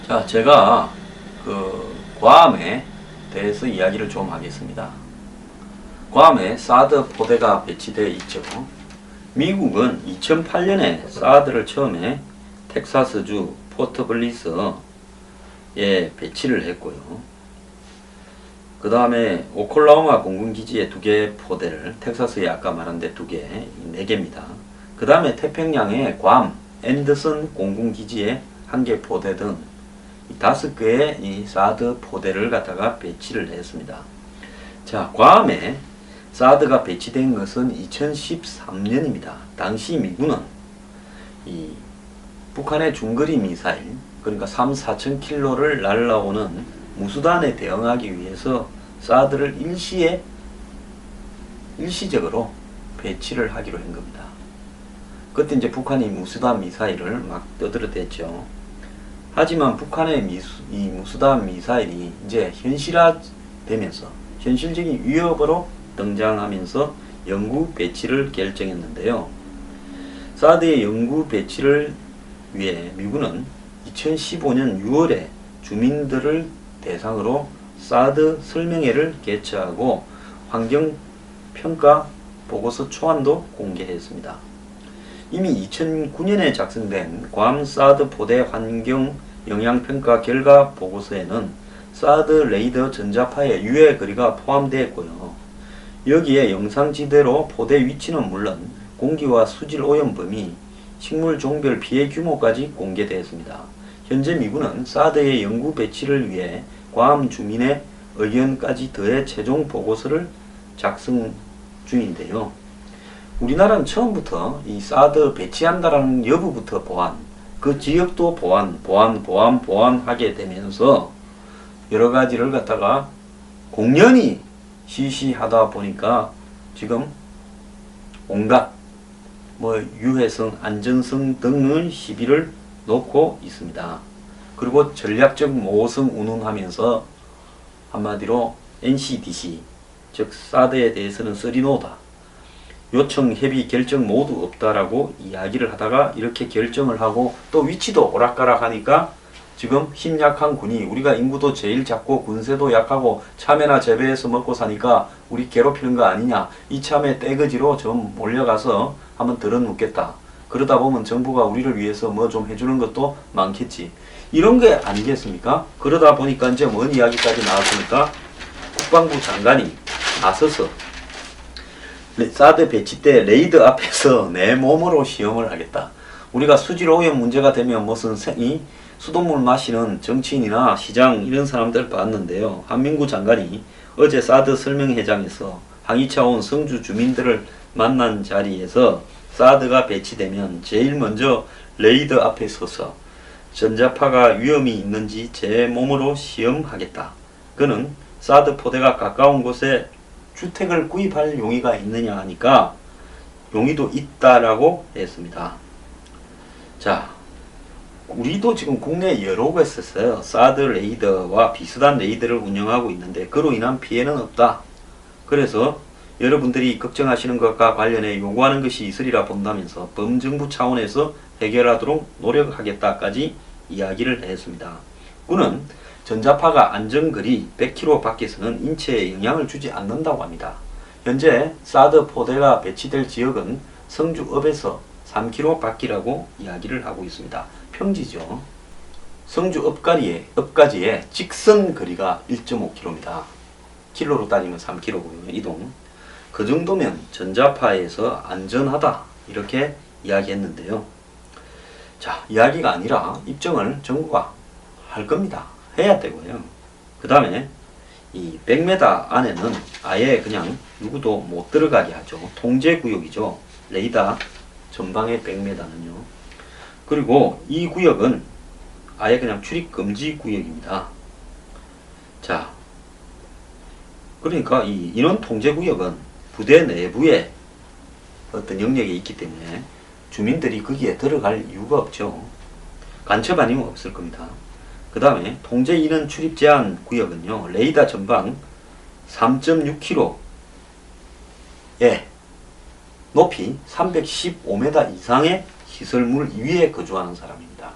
자, 제가 괌에 대해서 이야기를 좀 하겠습니다. 괌에 사드 포대가 배치되어 있죠. 미국은 2008년에 사드를 처음에 텍사스주 포트블리스에 배치를 했고요. 그 다음에 오클라호마 공군기지에 2개 포대를, 텍사스에 아까 말한 데 2개, 4개입니다. 그 다음에 태평양의 괌, 앤더슨 공군기지에 1개 포대 등 5개의 이 사드 포대를 갖다가 배치를 했습니다. 자, 괌에 사드가 배치된 것은 2013년입니다. 당시 미군은 이 북한의 중거리 미사일, 그러니까 3,4,000km를 날아오는 무수단에 대응하기 위해서 사드를 일시적으로 배치를 하기로 한 겁니다. 그때 이제 북한이 무수단 미사일을 막 떠들어댔죠. 하지만 북한의 이 무수단 미사일이 이제 현실화되면서 현실적인 위협으로 등장하면서 영구 배치를 결정했는데요. 사드의 영구 배치를 위해 미군은 2015년 6월에 주민들을 대상으로 사드 설명회를 개최하고 환경평가 보고서 초안도 공개했습니다. 이미 2009년에 작성된 괌 사드 포대 환경 영향평가 결과 보고서에는 사드 레이더 전자파의 유해 거리가 포함되었고요. 여기에 영상지대로 포대 위치는 물론 공기와 수질 오염 범위, 식물 종별 피해 규모까지 공개되었습니다. 현재 미군은 사드의 영구 배치를 위해 괌 주민의 의견까지 더해 최종 보고서를 작성 중인데요. 우리나라는 처음부터 이 사드 배치한다라는 여부부터 보완, 그 지역도 보완하게 되면서 여러 가지를 갖다가 공연히 시시하다 보니까 지금 온갖 유해성, 안전성 등의 시비를 놓고 있습니다. 그리고 전략적 모호성 운운하면서 한마디로 NCDC, 즉 사드에 대해서는 쓰리노다, 요청, 협의, 결정 모두 없다라고 이야기를 하다가 이렇게 결정을 하고 또 위치도 오락가락 하니까 지금 힘 약한 군이, 우리가 인구도 제일 작고 군세도 약하고 참외나 재배해서 먹고 사니까 우리 괴롭히는 거 아니냐, 이참에 떼거지로 좀 몰려가서 한번 들어눕겠다. 그러다 보면 정부가 우리를 위해서 뭐 좀 해주는 것도 많겠지. 이런 게 아니겠습니까? 그러다 보니까 이제 뭔 이야기까지 나왔습니까? 국방부 장관이 나서서 사드 배치 때 레이더 앞에서 내 몸으로 시험을 하겠다. 우리가 수질 오염 문제가 되면 무슨 수돗물 마시는 정치인이나 시장 이런 사람들 봤는데요. 한민구 장관이 어제 사드 설명회장에서 항의차 온 성주 주민들을 만난 자리에서 사드가 배치되면 제일 먼저 레이더 앞에 서서 전자파가 위험이 있는지 제 몸으로 시험하겠다. 그는 사드 포대가 가까운 곳에 주택을 구입할 용의가 있느냐 하니까 용의도 있다라고 했습니다. 자, 우리도 지금 국내에 여러 곳에 있어요. 사드 레이더와 비슷한 레이더를 운영하고 있는데 그로 인한 피해는 없다. 그래서 여러분들이 걱정하시는 것과 관련해 요구하는 것이 있으리라 본다면서 범정부 차원에서 해결하도록 노력하겠다까지 이야기를 했습니다. 그는 전자파가 안전거리 100km 밖에서는 인체에 영향을 주지 않는다고 합니다. 현재 사드 포대가 배치될 지역은 성주읍에서 3km 밖이라고 이야기를 하고 있습니다. 평지죠. 성주 읍까지의 직선 거리가 1.5km입니다. 킬로로 따지면 3km고요. 이동. 그 정도면 전자파에서 안전하다, 이렇게 이야기했는데요. 자, 이야기가 아니라 입증을 정부가 할 겁니다. 해야 되고요. 그 다음에 이 100m 안에는 아예 그냥 누구도 못 들어가게 하죠. 통제구역이죠. 레이더 전방의 100m는요. 그리고 이 구역은 아예 그냥 출입금지 구역입니다. 자, 그러니까 이 인원 통제구역은 부대 내부에 어떤 영역이 있기 때문에 주민들이 거기에 들어갈 이유가 없죠. 간첩 아니면 없을 겁니다. 그 다음에 통제 인원 출입 제한 구역은요, 레이더 전방 3.6km에 높이 315m 이상의 시설물 위에 거주하는 사람입니다.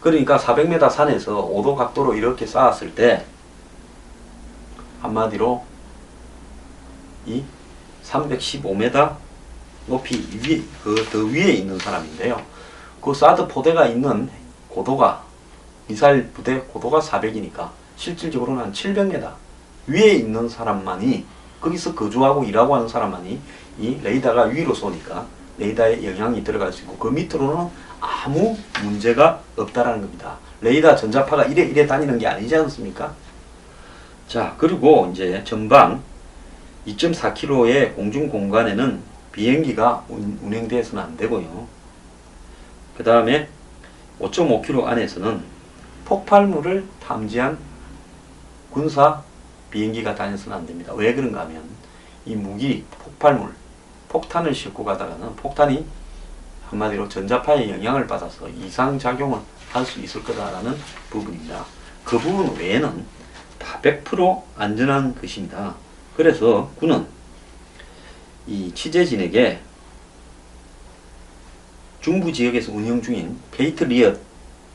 그러니까 400m 산에서 5도 각도로 이렇게 쌓았을 때 한마디로 이 315m 높이 위에, 더 위에 있는 사람인데요. 그 사드 포대가 있는 고도가, 미사일 부대 고도가 400이니까 실질적으로는 한 700m 위에 있는 사람만이, 거기서 거주하고 일하고 하는 사람만이 이 레이더가 위로 쏘니까 레이더에 영향이 들어갈 수 있고, 그 밑으로는 아무 문제가 없다라는 겁니다. 레이더 전자파가 이래 다니는 게 아니지 않습니까? 자, 그리고 이제 전방 2.4km의 공중 공간에는 비행기가 운행되어서는 안 되고요. 그 다음에 5.5km 안에서는 폭발물을 탐지한 군사 비행기가 다녀서는 안 됩니다. 왜 그런가 하면 이 무기, 폭발물, 폭탄을 싣고 가다가는 폭탄이 한마디로 전자파에 영향을 받아서 이상작용을 할 수 있을 거다라는 부분입니다. 그 부분 외에는 다 100% 안전한 것입니다. 그래서 군은 이 취재진에게 중부 지역에서 운영 중인 페이트리엇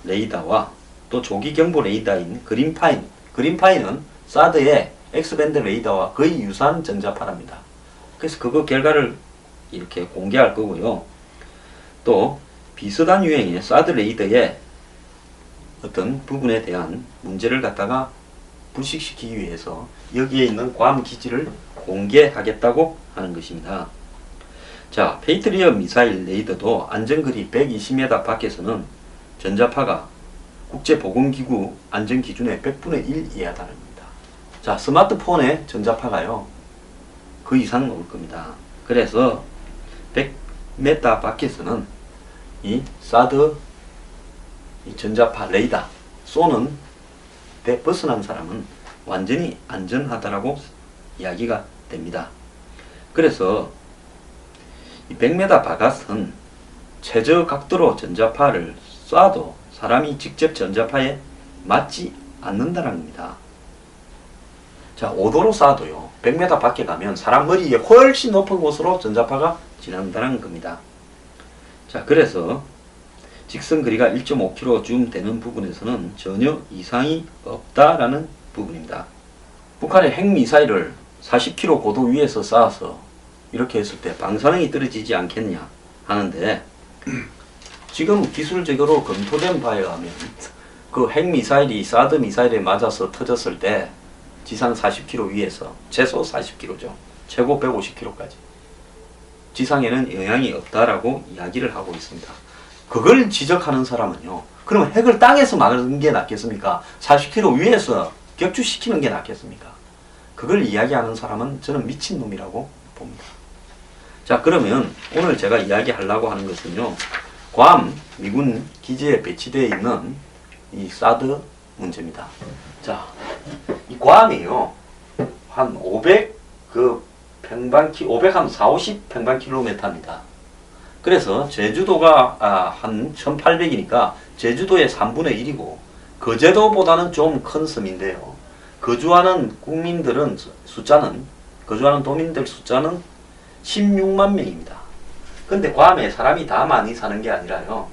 레이더와 또 조기 경보 레이더인 그린파인은 사드의 X밴드 레이더와 거의 유사한 전자파랍니다. 그래서 그거 결과를 이렇게 공개할 거고요. 또 비슷한 유행의 사드 레이더의 어떤 부분에 대한 문제를 갖다가 불식시키기 위해서 여기에 있는 괌 기지를 공개하겠다고 하는 것입니다. 자, 페이트리엇 미사일 레이더도 안전거리 120m 밖에서는 전자파가 국제보건기구 안전기준의 100분의 1 이하다는 겁니다. 자, 스마트폰의 전자파가요, 그 이상 나올 겁니다. 그래서 100m 밖에서는 이 사드 이 전자파 레이더 쏘는 데 벗어난 사람은 완전히 안전하다라고 이야기가 됩니다. 그래서 이 100m 바깥은 최저 각도로 전자파를 쏴도 사람이 직접 전자파에 맞지 않는다는 겁니다. 자, 5도로 쏴도요, 100m 밖에 가면 사람 머리에 훨씬 높은 곳으로 전자파가 지난다는 겁니다. 자, 그래서 직선 거리가 1.5km쯤 되는 부분에서는 전혀 이상이 없다라는 부분입니다. 북한의 핵미사일을 40km 고도 위에서 쏴서 이렇게 했을 때 방사능이 떨어지지 않겠냐 하는데, 지금 기술적으로 검토된 바에 의하면 그 핵미사일이 사드 미사일에 맞아서 터졌을 때 지상 40km 위에서, 최소 40km죠. 최고 150km까지. 지상에는 영향이 없다라고 이야기를 하고 있습니다. 그걸 지적하는 사람은요, 그러면 핵을 땅에서 막는 게 낫겠습니까? 40km 위에서 격추시키는 게 낫겠습니까? 그걸 이야기하는 사람은 저는 미친놈이라고 봅니다. 자, 그러면 오늘 제가 이야기하려고 하는 것은요, 괌 미군 기지에 배치되어 있는 이 사드 문제입니다. 자, 이 괌이요, 한 550 평방킬로미터입니다. 그래서 제주도가 한 1800이니까 제주도의 3분의 1이고, 거제도보다는 좀 큰 섬인데요, 거주하는 국민들은 거주하는 도민들 숫자는 16만 명입니다. 근데 괌에 사람이 다 많이 사는 게 아니라요,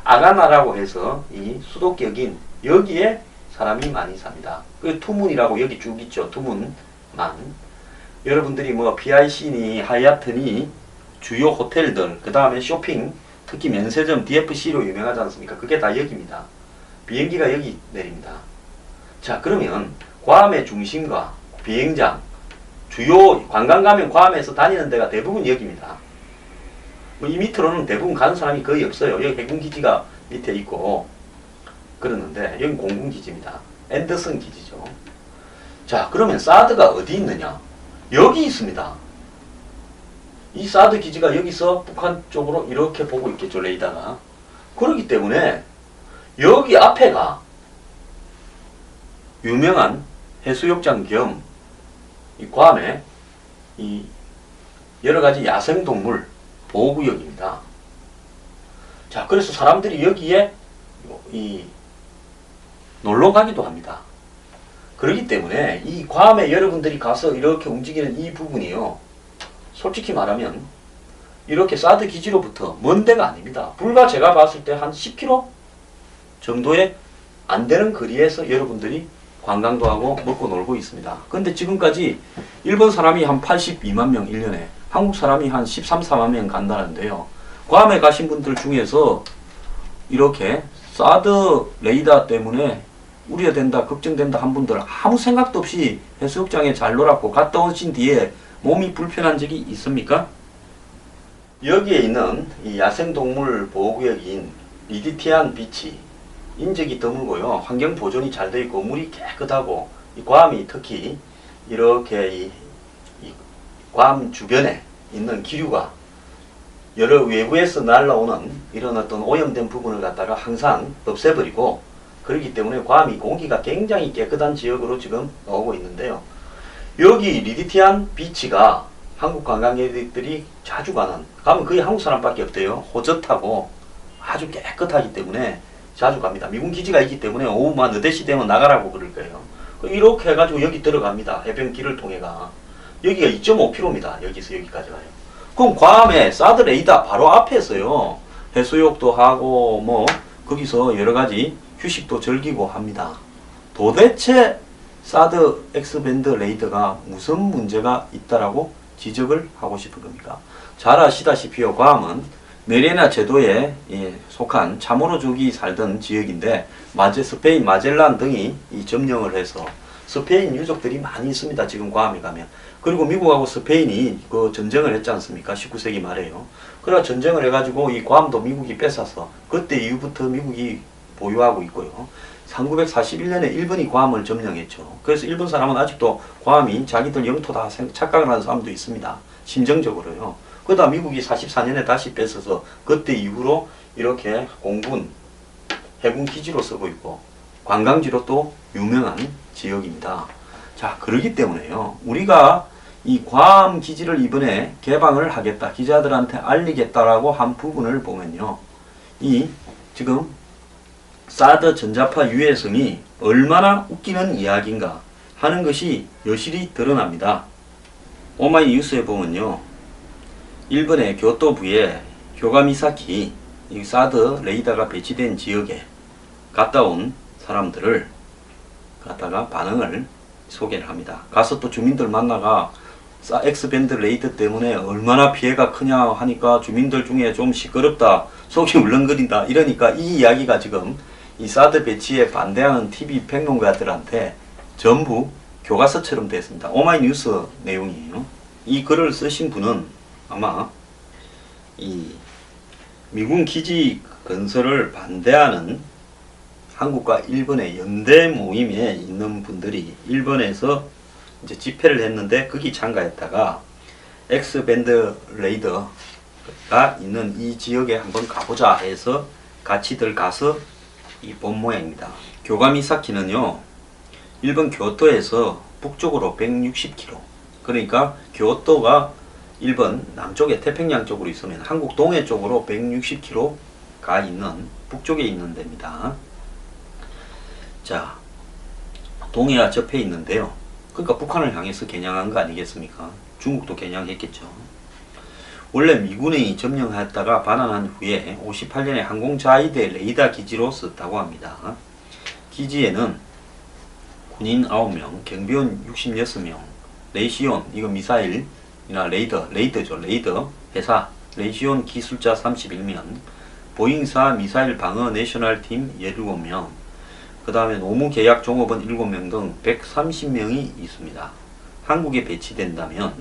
아가나라고 해서 이 수도격인 여기에 사람이 많이 삽니다. 그 투문이라고 여기 쭉 있죠. 투문만. 여러분들이 뭐 PIC니 하얏트니 주요 호텔들, 그 다음에 쇼핑, 특히 면세점 DFC로 유명하지 않습니까? 그게 다 여기입니다. 비행기가 여기 내립니다. 자, 그러면 괌의 중심과 비행장, 주요 관광 가면 괌에서 다니는 데가 대부분 여기입니다. 뭐 이 밑으로는 대부분 가는 사람이 거의 없어요. 여기 해군기지가 밑에 있고 그러는데, 여기 공군기지입니다. 앤더슨 기지죠. 자, 그러면 사드가 어디 있느냐? 여기 있습니다. 이 사드 기지가 여기서 북한 쪽으로 이렇게 보고 있겠죠, 레이더가. 그렇기 때문에 여기 앞에가 유명한 해수욕장 겸 이 괌의 이 여러가지 야생동물 보호구역입니다. 자, 그래서 사람들이 여기에 이 놀러 가기도 합니다. 그렇기 때문에 이 괌에 여러분들이 가서 이렇게 움직이는 이 부분이요, 솔직히 말하면 이렇게 사드 기지로부터 먼 데가 아닙니다. 불과 제가 봤을 때 한 10km 정도의 안 되는 거리에서 여러분들이 관광도 하고 먹고 놀고 있습니다. 근데 지금까지 일본 사람이 한 82만 명 1년에, 한국 사람이 한 13, 4만 명 간다는데요. 괌에 가신 분들 중에서 이렇게 사드 레이더 때문에 우려된다, 걱정된다 한 분들 아무 생각도 없이 해수욕장에 잘 놀았고 갔다 오신 뒤에 몸이 불편한 적이 있습니까? 여기에 있는 이 야생동물 보호구역인 리디티안 비치, 인적이 드물고요. 환경 보존이 잘 되어 있고 물이 깨끗하고, 이 괌이 특히 이렇게 괌 주변에 있는 기류가 여러 외부에서 날라오는 이런 어떤 오염된 부분을 갖다가 항상 없애버리고, 그렇기 때문에 괌이 공기가 굉장히 깨끗한 지역으로 지금 나오고 있는데요. 여기 리디티안 비치가 한국 관광객들이 자주 가는, 가면 거의 한국 사람밖에 없대요. 호젓하고 아주 깨끗하기 때문에 자주 갑니다. 미군 기지가 있기 때문에 오후만 너댓시 되면 나가라고 그럴 거예요. 이렇게 해가지고 여기 들어갑니다. 해변길을 통해가. 여기가 2.5km입니다. 여기서 여기까지 가요. 그럼 괌에 사드 레이더 바로 앞에서요. 해수욕도 하고 뭐 거기서 여러가지 휴식도 즐기고 합니다. 도대체 사드 X밴드 레이더가 무슨 문제가 있다라고 지적을 하고 싶은 겁니까? 잘 아시다시피요, 괌은 메리나 제도에 속한 차모로족이 살던 지역인데, 스페인 마젤란 등이 점령을 해서 스페인 유족들이 많이 있습니다. 지금 괌에 가면. 그리고 미국하고 스페인이 그 전쟁을 했지 않습니까? 19세기 말에요. 그래 전쟁을 해가지고 이 괌도 미국이 뺏어서 그때 이후부터 미국이 보유하고 있고요. 1941년에 일본이 괌을 점령했죠. 그래서 일본 사람은 아직도 괌이 자기들 영토다 착각을 하는 사람도 있습니다. 심정적으로요. 그러다 미국이 44년에 다시 뺏어서 그때 이후로 이렇게 공군, 해군 기지로 쓰고 있고 관광지로 또 유명한 지역입니다. 자, 그러기 때문에요. 우리가 이 괌 기지를 이번에 개방을 하겠다, 기자들한테 알리겠다라고 한 부분을 보면요. 이 지금 사드 전자파 유해성이 얼마나 웃기는 이야기인가 하는 것이 여실히 드러납니다. 오마이뉴스에 보면요. 일본의 교토부의 교가미사키 이 사드 레이더가 배치된 지역에 갔다 온 사람들을 갖다가 반응을 소개를 합니다. 가서 또 주민들 만나가 X밴드 레이더 때문에 얼마나 피해가 크냐 하니까 주민들 중에 좀 시끄럽다, 속이 울렁거린다 이러니까 이 이야기가 지금 이 사드 배치에 반대하는 TV 평론가들한테 전부 교과서처럼 됐습니다. 오마이뉴스 내용이에요. 이 글을 쓰신 분은 아마 이 미군 기지 건설을 반대하는 한국과 일본의 연대 모임에 있는 분들이 일본에서 이제 집회를 했는데 거기 참가했다가 X밴드 레이더가 있는 이 지역에 한번 가보자 해서 같이들 가서 이 본 모양입니다. 교가미사키는요, 일본 교토에서 북쪽으로 160km, 그러니까 교토가 일본 남쪽에 태평양 쪽으로 있으면 한국 동해 쪽으로 160km가 있는 북쪽에 있는 데입니다. 자, 동해와 접해 있는데요. 그러니까 북한을 향해서 겨냥한 거 아니겠습니까? 중국도 겨냥했겠죠. 원래 미군이 점령했다가 반환한 후에 58년에 항공자위대 레이더 기지로 썼다고 합니다. 기지에는 군인 9명, 경비원 66명, 레이시온, 이거 미사일이나 레이더죠. 레이더 회사, 레이시온 기술자 31명, 보잉사 미사일 방어 내셔널 팀 17명, 그 다음에 노무계약 종업원 7명 등 130명이 있습니다. 한국에 배치된다면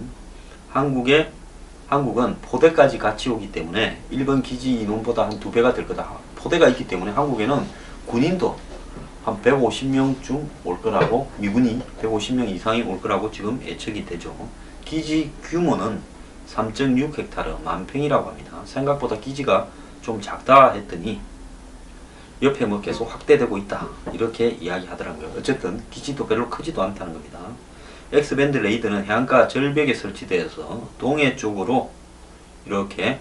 한국은 포대까지 같이 오기 때문에 일본 기지 인원보다 한 2배가 될 거다. 포대가 있기 때문에 한국에는 군인도 한 150명쯤 올 거라고, 미군이 150명 이상이 올 거라고 지금 예측이 되죠. 기지 규모는 3.6헥타르 만평이라고 합니다. 생각보다 기지가 좀 작다 했더니 옆에 뭐 계속 확대되고 있다 이렇게 이야기하더라고요. 어쨌든 기지도 별로 크지도 않다는 겁니다. X밴드 레이더는 해안가 절벽에 설치되어서 동해 쪽으로 이렇게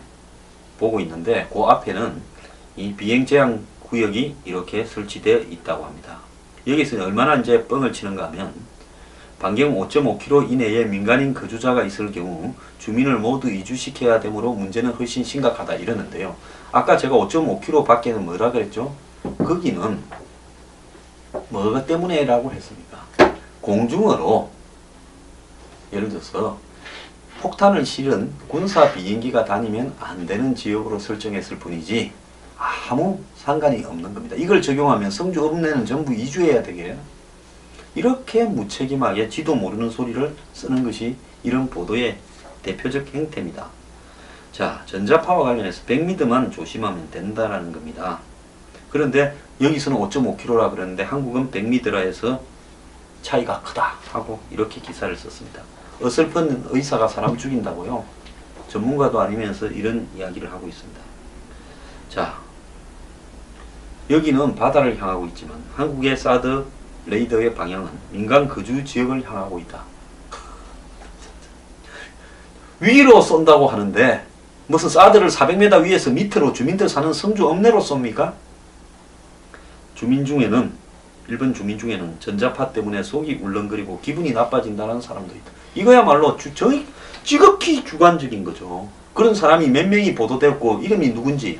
보고 있는데 그 앞에는 이 비행 제한 구역이 이렇게 설치되어 있다고 합니다. 여기서 얼마나 이제 뻥을 치는가 하면 반경 5.5km 이내에 민간인 거주자가 있을 경우 주민을 모두 이주시켜야 되므로 문제는 훨씬 심각하다 이러는데요. 아까 제가 5.5km 밖에는 뭐라 그랬죠? 거기는 뭐가 때문에라고 했습니까? 공중어로 예를 들어서 폭탄을 실은 군사 비행기가 다니면 안 되는 지역으로 설정했을 뿐이지 아무 상관이 없는 겁니다. 이걸 적용하면 성주 읍내는 전부 이주해야 되게 이렇게 무책임하게 지도 모르는 소리를 쓰는 것이 이런 보도의 대표적 행태입니다. 자, 전자파와 관련해서 100m만 조심하면 된다라는 겁니다. 그런데 여기서는 5.5km라 그러는데 한국은 100m라 해서 차이가 크다 하고 이렇게 기사를 썼습니다. 어설픈 의사가 사람 죽인다고요? 전문가도 아니면서 이런 이야기를 하고 있습니다. 자, 여기는 바다를 향하고 있지만 한국의 사드 레이더의 방향은 민간 거주 지역을 향하고 있다. 위로 쏜다고 하는데 무슨 사드를 400m 위에서 밑으로 주민들 사는 성주 읍내로 쏩니까? 일본 주민 중에는 전자파 때문에 속이 울렁거리고 기분이 나빠진다는 사람도 있다. 이거야말로 지극히 주관적인 거죠. 그런 사람이 몇 명이 보도되었고 이름이 누군지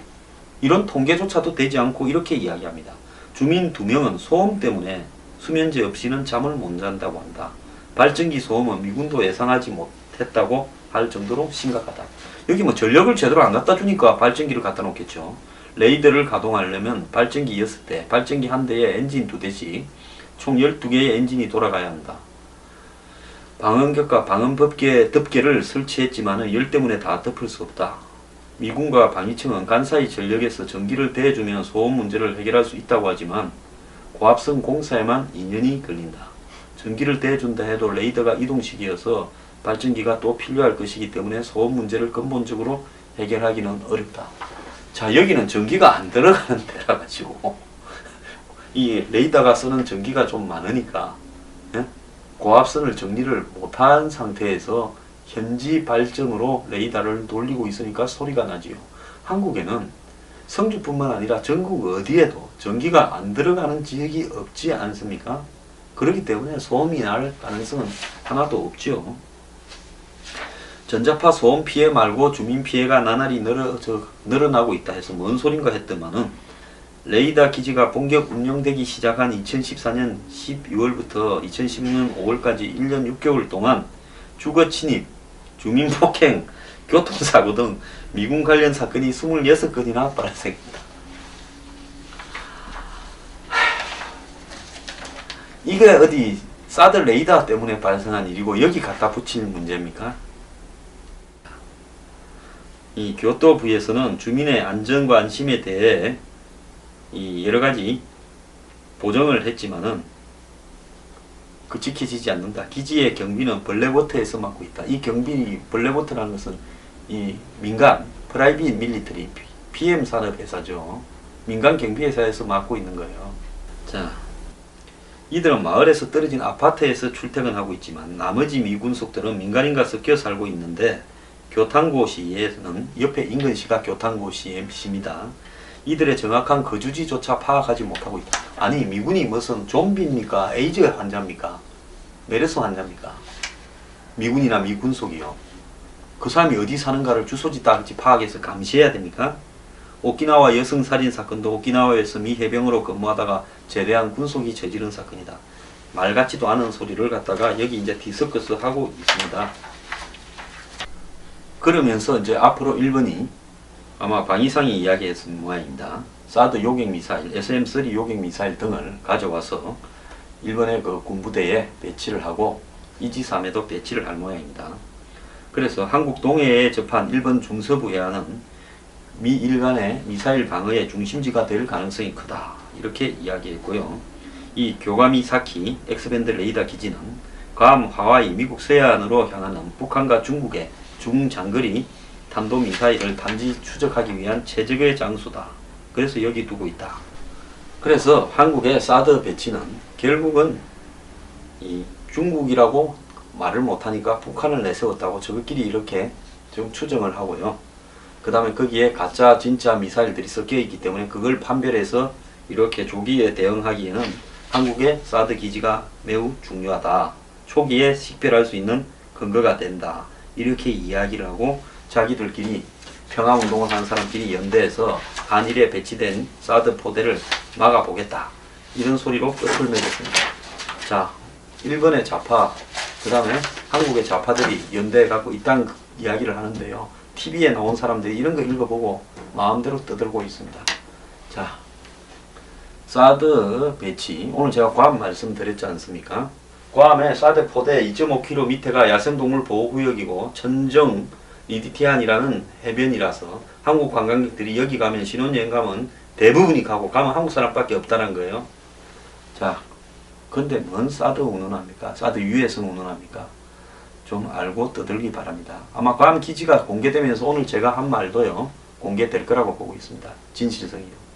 이런 통계조차도 되지 않고 이렇게 이야기합니다. 주민 2명은 소음 때문에 수면제 없이는 잠을 못 잔다고 한다. 발전기 소음은 미군도 예상하지 못했다고 할 정도로 심각하다. 여기 뭐 전력을 제대로 안 갖다 주니까 발전기를 갖다 놓겠죠. 레이더를 가동하려면 발전기 6대, 발전기 1대에 엔진 2대씩 총 12개의 엔진이 돌아가야 한다. 방음격과 방음덮개를 설치했지만 열 때문에 다 덮을 수 없다. 미군과 방위청은 간사이 전력에서 전기를 대주면 소음 문제를 해결할 수 있다고 하지만 고압선 공사에만 2년이 걸린다. 전기를 대준다 해도 레이더가 이동식이어서 발전기가 또 필요할 것이기 때문에 소음 문제를 근본적으로 해결하기는 어렵다. 자, 여기는 전기가 안 들어가는 데라 가지고 이 레이더가 쓰는 전기가 좀 많으니까 고압선을 정리를 못한 상태에서 현지 발전으로 레이더를 돌리고 있으니까 소리가 나지요. 한국에는 성주뿐만 아니라 전국 어디에도 전기가 안 들어가는 지역이 없지 않습니까? 그렇기 때문에 소음이 날 가능성은 하나도 없죠. 전자파 소음 피해 말고 주민 피해가 나날이 늘어나고 있다 해서 뭔 소린가 했더만은 레이더 기지가 본격 운영되기 시작한 2014년 12월부터 2016년 5월까지 1년 6개월 동안 주거 침입, 주민 폭행, 교통사고 등 미군 관련 사건이 26건이나 발생했다. 이게 어디 사드 레이더 때문에 발생한 일이고 여기 갖다 붙일 문제입니까? 이 교토부에서는 주민의 안전과 안심에 대해 이 여러가지 보정을 했지만은 그 지켜지지 않는다. 기지의 경비는 블랙워터에서 맡고 있다. 이 경비 블랙워터라는 것은 이 민간 프라이빗 밀리터리 PM 산업 회사죠. 민간 경비 회사에서 맡고 있는 거예요. 자, 이들은 마을에서 떨어진 아파트에서 출퇴근하고 있지만 나머지 미군속들은 민간인과 섞여 살고 있는데 교탕고시에는 옆에 인근시가 교탕고시입니다. 이들의 정확한 거주지조차 파악하지 못하고 있다. 아니 미군이 무슨 좀비입니까? 에이즈 환자입니까? 메르스 환자입니까? 미군이나 미군속이요. 그 사람이 어디 사는가를 주소지 따지 파악해서 감시해야 됩니까? 오키나와 여성살인 사건도 오키나와에서 미 해병으로 근무하다가 제대한 군속이 저지른 사건이다. 말 같지도 않은 소리를 갖다가 여기 이제 디스커스 하고 있습니다. 그러면서 이제 앞으로 일본이 아마 방위상이 이야기했을 모양입니다. 사드 요격미사일, SM-3 요격미사일 등을 가져와서 일본의 그 군부대에 배치를 하고 이지삼에도 배치를 할 모양입니다. 그래서 한국 동해에 접한 일본 중서부 해안은 미일 간의 미사일 방어의 중심지가 될 가능성이 크다. 이렇게 이야기했고요. 이 교가미사키 X밴드 레이더 기지는 괌, 하와이, 미국 서해안으로 향하는 북한과 중국의 중장거리 탄도미사일을 단지 추적하기 위한 최적의 장소다. 그래서 여기 두고 있다. 그래서 한국의 사드 배치는 결국은 이 중국이라고 말을 못하니까 북한을 내세웠다고 저것끼리 이렇게 좀 추정을 하고요. 그 다음에 거기에 가짜 진짜 미사일들이 섞여 있기 때문에 그걸 판별해서 이렇게 조기에 대응하기에는 한국의 사드 기지가 매우 중요하다. 초기에 식별할 수 있는 근거가 된다. 이렇게 이야기를 하고 자기들끼리 평화운동을 하는 사람끼리 연대해서 한일에 배치된 사드 포대를 막아보겠다. 이런 소리로 끝을 맺었습니다. 자, 일본의 좌파, 그 다음에 한국의 좌파들이 연대해갖고 이딴 이야기를 하는데요. TV에 나온 사람들이 이런 거 읽어보고 마음대로 떠들고 있습니다. 자, 사드 배치. 오늘 제가 괌 말씀드렸지 않습니까? 괌의 사드 포대 2.5km 밑에가 야생동물 보호구역이고 천정 리디티안이라는 해변이라서 한국 관광객들이 여기 가면 신혼여행 가면 대부분이 가면 한국 사람밖에 없다는 거예요. 자, 근데 뭔 사드 운운합니까? 사드 유해성 운운합니까? 좀 알고 떠들기 바랍니다. 아마 괌 기지가 공개되면서 오늘 제가 한 말도요 공개될 거라고 보고 있습니다. 진실성이요.